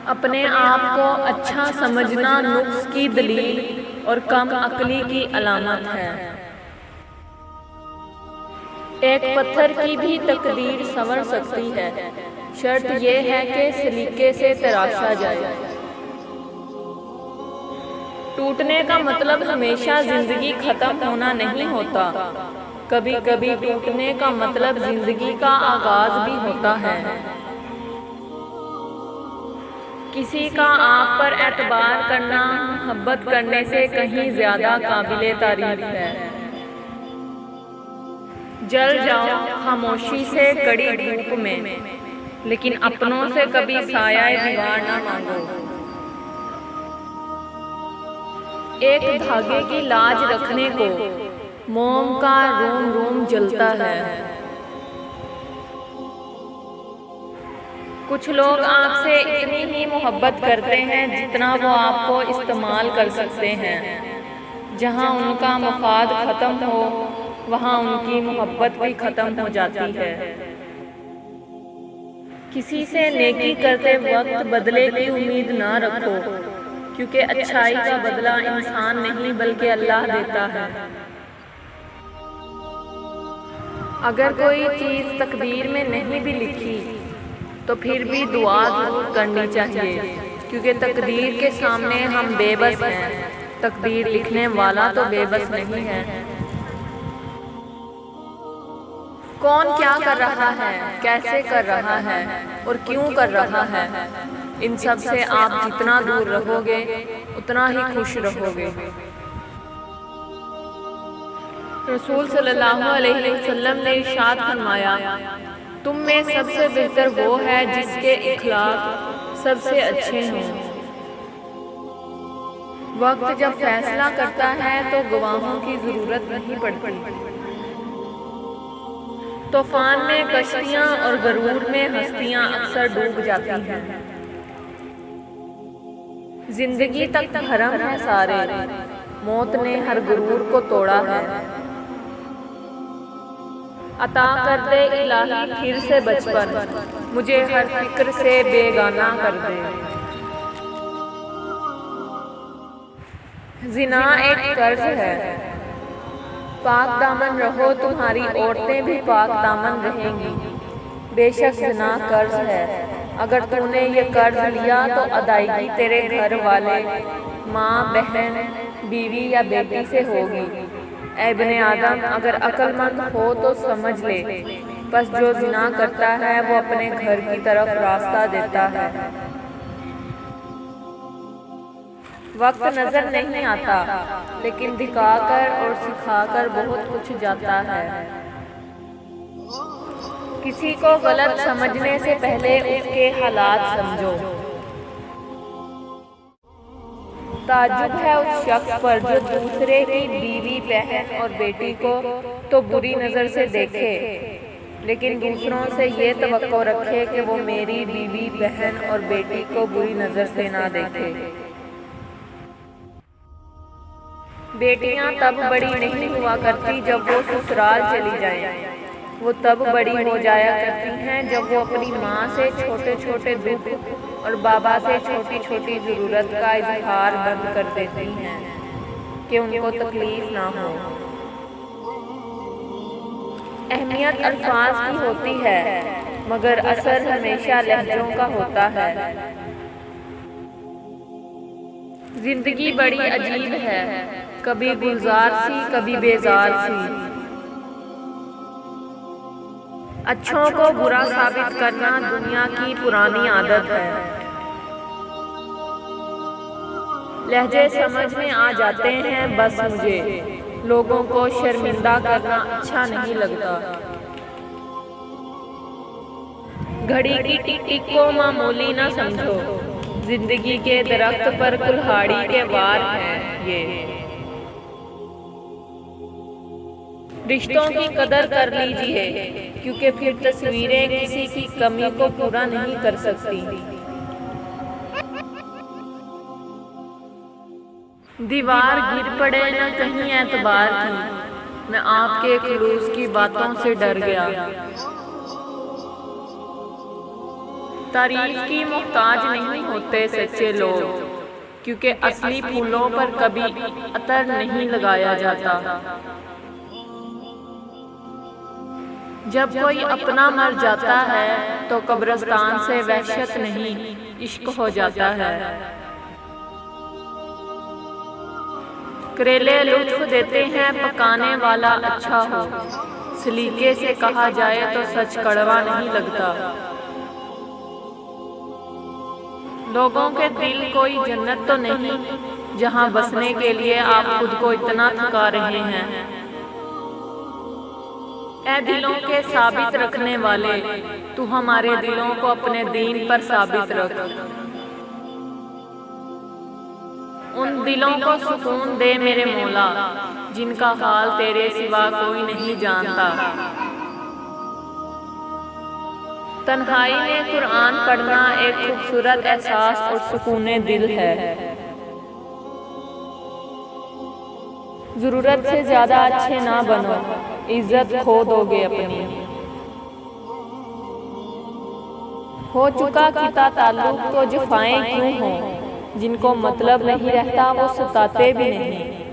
अपने आप को अच्छा समझना नुक्स की दलील और कम अक्ली की अलामत है। एक पत्थर की भी तकदीर संवर सकती है, शर्त यह है कि सलीके से तराशा जाए। टूटने का मतलब हमेशा जिंदगी खत्म होना नहीं होता। कभी कभी टूटने का मतलब जिंदगी का आगाज भी होता है। किसी का आप पर एतबार करना मोहब्बत करने से कहीं ज्यादा काबिले तारीफ है। जल जाओ खामोशी से कड़ी धूप में, लेकिन अपनों से कभी साया दीवार ना मांगो। एक धागे की लाज रखने को मोम का रोम रोम जलता है। कुछ लोग आपसे इतनी ही मोहब्बत करते हैं जितना वो आपको इस्तेमाल कर सकते हैं। जहाँ उनका मफाद खत्म हो वहाँ उनकी मोहब्बत भी खत्म हो जाती है। किसी से नेकी करते वक्त बदले की उम्मीद ना रखो, क्योंकि अच्छाई का बदला इंसान नहीं बल्कि अल्लाह देता है। अगर कोई चीज़ तकदीर में नहीं भी लिखी तो फिर भी दुआ जरूर करनी चाहिए, क्योंकि तकदीर के सामने हम बेबस हैं। तकदीर लिखने वाला तो बेबस नहीं है। कौन क्या कर रहा है, कैसे कर रहा है और क्यों कर रहा है, इन सब से आप जितना दूर रहोगे उतना ही खुश रहोगे। रसूल सल्लल्लाहु अलैहि वसल्लम ने इरशाद फरमाया, तुम में सबसे बेहतर वो है जिसके इखलाक सबसे अच्छे हों। वक्त जब फैसला करता है तो गवाहों की जरूरत नहीं पड़ती। तूफान में कश्तियां और गरूर में हस्तियां अक्सर डूब जाती हैं। जिंदगी तक भरम है सारे, मौत ने हर गरूर को तोड़ा है। अता कर दे इलाही फिर से बचपन, मुझे हर फिक्र से बेगाना कर दे। जिना एक कर्ज है, पाक दामन रहो तुम्हारी औरतें भी पाक दामन रहेंगी। बेशक जिना कर्ज है, अगर तूने ये कर्ज लिया तो अदायगी तेरे घर वाले, माँ, बहन, बीवी या बेटी से होगी। ऐ इब्ने आदम, अगर अक्लमंद हो तो समझ ले, बस जो जिना करता है वो अपने घर की तरफ रास्ता देता है। वक्त नजर नहीं आता, लेकिन दिखाकर और सिखाकर बहुत कुछ जाता है। किसी को गलत समझने से पहले उसके हालात समझो। ताज्जुब है उस शख्स पर जो दूसरे की बीवी, बहन और बेटी को तो बुरी नज़र से देखे, लेकिन दूसरों से ये तवक्को रखे कि वो मेरी बीवी, बहन और बेटी को बुरी नज़र से ना देखे। बेटियां तब बड़ी नहीं हुआ करती जब वो ससुराल चली जाएं, वो तब बड़ी हो जाया करती हैं जब वो अपनी माँ से छोटे छोटे दुख और बाबा से छोटी छोटी ज़रूरत का इजहार बंद कर देती हैं कि उनको तकलीफ ना हो। अहमियत अल्फाज की होती है, मगर असर हमेशा लहजों का होता है। जिंदगी बड़ी अजीब है, कभी गुलजार सी कभी बेजार सी। अच्छों को बुरा साबित करना दुनिया की पुरानी आदत है। लहजे समझ में आ जाते हैं बस मुझे, लोगों को शर्मिंदा करना अच्छा नहीं लगता। घड़ी की टिक टिक को मामूली ना समझो, जिंदगी के दरख्त पर कुल्हाड़ी के वार हैं ये। रिश्तों की कदर कर लीजिए, क्योंकि फिर तस्वीरें किसी की कमी को पूरा नहीं कर सकती। दीवार गिर पड़े न कहीं एतबार की, मैं आपके खलूस की बातों से डर गया। तारीफ की मोहताज नहीं होते सच्चे लोग, क्योंकि असली फूलों पर कभी अतर नहीं लगाया जाता। जब कोई अपना मर जाता है तो कब्रिस्तान से वहशत नहीं, इश्क हो जाता है। करेले लुत्फ देते हैं पकाने वाला अच्छा हो, सलीके से कहा जाए तो सच कड़वा नहीं लगता। लोगों के दिल कोई जन्नत तो नहीं जहां बसने के लिए आप खुद को इतना थका रहे हैं। ऐ दिलों के साबित रखने वाले, तू हमारे दिलों को अपने दीन पर साबित रख। उन दिलों को सुकून दे मेरे मौला, जिनका हाल तेरे सिवा कोई नहीं जानता। तन्हाई में कुरान पढ़ना एक खूबसूरत एहसास और सुकून दिल है। ज़रूरत से ज़्यादा अच्छे ना बनो, इज्जत खो दोगे अपनी। हो चुका किता ताल्लुक तो जफाएं क्यों हो, जिनको मतलब नहीं रहता वो सताते भी नहीं।